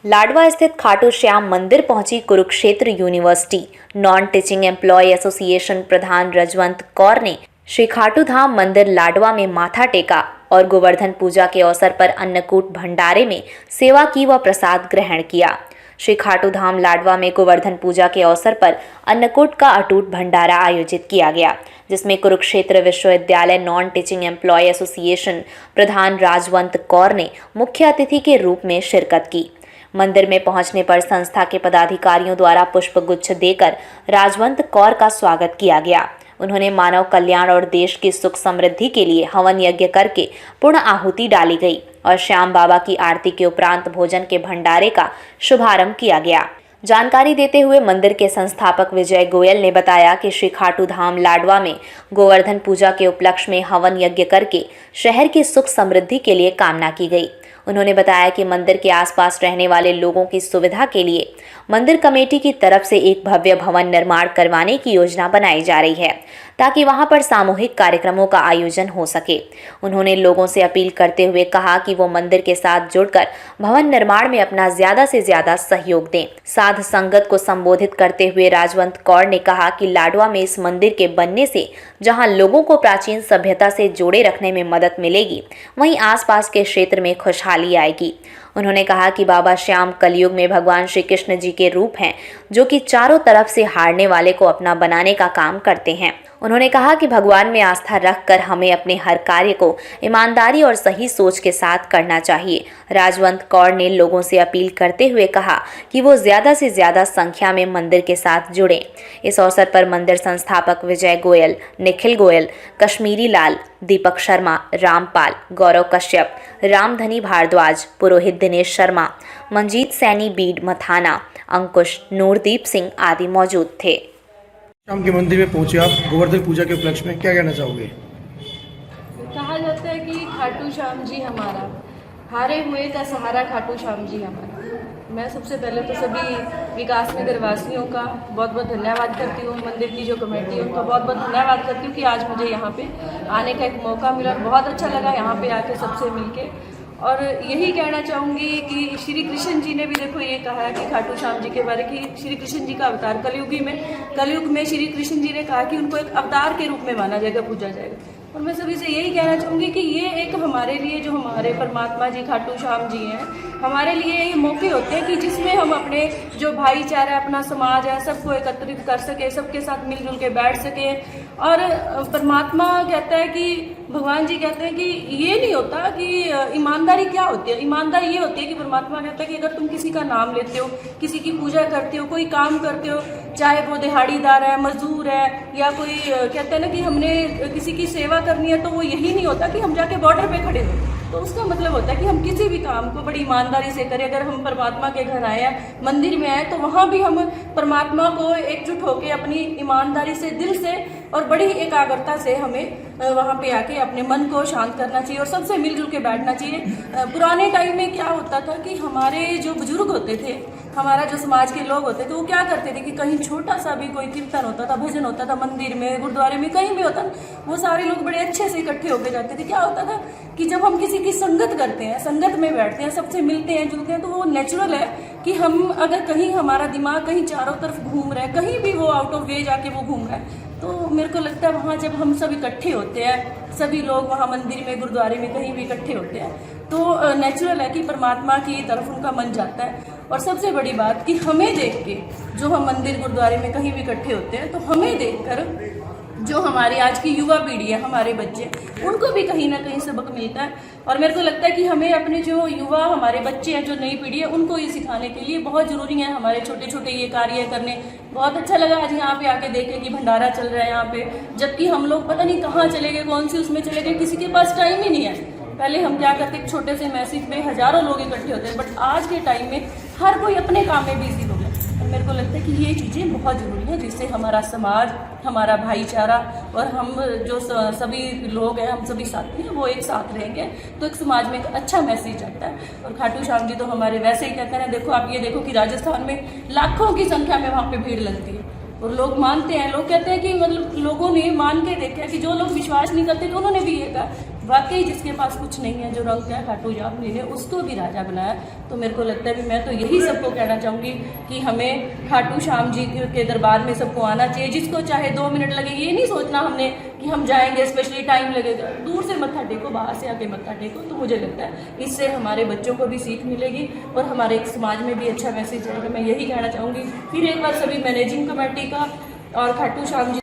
लाडवा स्थित खाटू श्याम मंदिर पहुंची Kurukshetra university. Non teaching employ association प्रधान रजवंत कौर ने श्री खाटू धाम मंदिर लाडवा में माथा टेका और गोवर्धन पूजा के अवसर पर अन्नकूट भंडारे में सेवा की व प्रसाद ग्रहण किया। श्री खाटू धाम लाडवा में गोवर्धन पूजा के अवसर पर अन्नकूट का अटूट भंडारा आयोजित किया गया, जिसमें कुरुक्षेत्र विश्वविद्यालय नॉन टीचिंग एम्प्लॉय एसोसिएशन प्रधान राजवंत कौर ने मुख्य अतिथि के रूप में शिरकत की। मंदिर में पहुंचने पर संस्था के पदाधिकारियों द्वारा पुष्पगुच्छ देकर राजवंत कौर का स्वागत किया गया। उन्होंने मानव कल्याण और देश की सुख समृद्धि के लिए हवन यज्ञ करके पूर्ण आहुति डाली गई और श्याम बाबा की आरती के उपरांत भोजन के भंडारे का शुभारंभ किया गया। जानकारी देते हुए मंदिर के संस्थापक विजय गोयल ने बताया कि श्री खाटू धाम लाडवा में गोवर्धन पूजा के उपलक्ष्य में हवन यज्ञ करके शहर की सुख समृद्धि के लिए कामना की गई। उन्होंने बताया कि मंदिर के आसपास रहने वाले लोगों की सुविधा के लिए मंदिर कमेटी की तरफ से एक भव्य भवन निर्माण करवाने की योजना बनाई जा रही है, ताकि वहां पर सामूहिक कार्यक्रमों का आयोजन हो सके। उन्होंने लोगों से अपील करते हुए कहा कि वो मंदिर के साथ जुड़कर भवन निर्माण में अपना ज्यादा से ज्यादा सहयोग दें। साध संगत को संबोधित करते हुए राजवंत कौर ने कहा कि लाडवा में इस मंदिर के बनने से जहां लोगों को प्राचीन सभ्यता से जोड़े रखने में मदद मिलेगी, वहीं आसपास के क्षेत्र में खुशहाली आएगी। उन्होंने कहा कि बाबा श्याम कलयुग में भगवान श्री कृष्ण जी के रूप हैं, जो कि चारों तरफ से हारने वाले को अपना बनाने का काम करते हैं। उन्होंने कहा कि भगवान में आस्था रखकर हमें अपने हर कार्य को ईमानदारी और सही सोच के साथ करना चाहिए। राजवंत कौर ने लोगों से अपील करते हुए कहा कि वो ज्यादा से ज्यादा संख्या में मंदिर के साथ जुड़ें। इस अवसर पर मंदिर संस्थापक विजय गोयल, निखिल गोयल, कश्मीरी लाल, दीपक शर्मा, रामपाल, गौरव कश्यप, रामधनी भारद्वाज, पुरोहित दिनेश शर्मा, मंजीत सैनी बीड मथाना, अंकुश, नूरदीप सिंह आदि मौजूद थे। श्याम के मंदिर में पहुंचे आप गोवर्धन पूजा के उपलक्ष्य में, क्या कहना चाहोगे? कहा जाता है कि खाटू श्याम जी हमारा, हारे हुए का सहारा खाटू श्याम जी हमारा। मैं सबसे पहले तो सभी विकास नगर वासियों का बहुत बहुत धन्यवाद करती हूँ। मंदिर की जो कमेटी है उनका बहुत बहुत धन्यवाद करती हूँ कि आज मुझे यहाँ पे आने का एक मौका मिला। बहुत अच्छा लगा यहाँ पे आके सबसे मिलके। और यही कहना चाहूँगी कि श्री कृष्ण जी ने भी देखो ये कहा है कि खाटू श्याम जी के बारे कि श्री कृष्ण जी का अवतार कलयुग में श्री कृष्ण जी ने कहा कि उनको एक अवतार के रूप में माना जाएगा, पूजा जाएगा। और मैं सभी से यही कहना चाहूँगी कि ये एक हमारे लिए, जो हमारे परमात्मा जी खाटू श्याम जी हैं, हमारे लिए ये मौके होते हैं कि जिसमें हम अपने जो भाईचारा, अपना समाज है, सबको एकत्रित कर सके, सबके साथ मिलजुल के बैठ सके। और परमात्मा कहता है कि भगवान जी कहते हैं कि ये नहीं होता कि ईमानदारी क्या होती है। ईमानदारी ये होती है कि परमात्मा कहता है कि अगर तुम किसी का नाम लेते हो, किसी की पूजा करते हो, कोई काम करते हो, चाहे वो दिहाड़ीदार है, मजदूर है, या कोई कहते हैं ना कि हमने किसी की सेवा करनी है, तो वो यही नहीं होता कि हम जाके बॉर्डर पे खड़े हो। तो उसका मतलब होता है कि हम किसी भी काम को बड़ी ईमानदारी से करें। अगर हम परमात्मा के घर आए हैं, मंदिर में आए, तो वहाँ भी हम परमात्मा को एकजुट होकर अपनी ईमानदारी से, दिल से और बड़ी एकाग्रता से हमें वहाँ पे आके अपने मन को शांत करना चाहिए और सबसे मिलजुल के बैठना चाहिए। पुराने टाइम में क्या होता था कि हमारे जो बुजुर्ग होते थे, हमारा जो समाज के लोग होते थे, वो क्या करते थे कि कहीं छोटा सा भी कोई कीर्तन होता था, भजन होता था, मंदिर में, गुरुद्वारे में, कहीं भी होता, वो सारे लोग बड़े अच्छे से इकट्ठे होकर जाते थे। क्या होता था कि जब हम किसी की संगत करते हैं, संगत में बैठते हैं, सबसे मिलते हैं, जुलते हैं, तो वो नेचुरल है कि हम अगर कहीं हमारा दिमाग कहीं चारों तरफ घूम रहा है, कहीं भी वो आउट ऑफ वे जाके वो घूम रहा है, तो मेरे को लगता है वहाँ जब हम सब इकट्ठे होते हैं, सभी लोग वहाँ मंदिर में, गुरुद्वारे में, कहीं भी इकट्ठे होते हैं, तो नेचुरल है कि परमात्मा की तरफ उनका मन जाता है। और सबसे बड़ी बात कि हमें देख के, जो हम मंदिर, गुरुद्वारे में कहीं भी इकट्ठे होते हैं, तो हमें देखकर जो हमारी आज की युवा पीढ़ी है, हमारे बच्चे, उनको भी कहीं ना कहीं सबक मिलता है। और मेरे को लगता है कि हमें अपने जो युवा, हमारे बच्चे हैं, जो नई पीढ़ी है, उनको ये सिखाने के लिए बहुत ज़रूरी है हमारे छोटे छोटे ये कार्य करने। बहुत अच्छा लगा आज यहाँ पे आके देखे कि भंडारा चल रहा है यहाँ पे, जबकि हम लोग पता नहीं कहाँ चले गए, कौन सी उसमें चले गए, किसी के पास टाइम ही नहीं है। पहले हम क्या करते, एक छोटे से मैसेज में हज़ारों लोग इकट्ठे होते हैं, बट आज के टाइम में हर कोई अपने काम में बिजी हो गया। और मेरे को लगता है कि ये चीज़ें बहुत ज़रूरी है, जिससे हमारा समाज, हमारा भाईचारा और हम जो सभी लोग हैं, हम सभी साथी हैं, वो एक साथ रहेंगे तो एक समाज में एक अच्छा मैसेज आता है। और खाटू श्याम जी तो हमारे वैसे ही कहते हैं, देखो आप ये देखो कि राजस्थान में लाखों की संख्या में वहाँ पे भीड़ लगती है और लोग मानते हैं। लोग कहते हैं कि मतलब लोगों ने मान के देखा कि जो लोग विश्वास नहीं करते, तो उन्होंने भी ये कहा वाकई जिसके पास कुछ नहीं है, जो रंग है खाटू श्याम जी ने उसको भी राजा बनाया। तो मेरे को लगता है कि मैं तो यही सबको कहना चाहूँगी कि हमें खाटू श्याम जी के दरबार में सबको आना चाहिए। जिसको चाहे 2 मिनट लगे, ये नहीं सोचना हमने कि हम जाएंगे स्पेशली टाइम लगेगा। दूर से मत्था टेको, बाहर से आके मत्था टेको। तो मुझे लगता है इससे हमारे बच्चों को भी सीख मिलेगी और हमारे एक समाज में भी अच्छा मैसेज जाएगा। मैं यही कहना चाहूँगी। फिर एक बार सभी मैनेजिंग कमेटी का और खाटू श्याम जी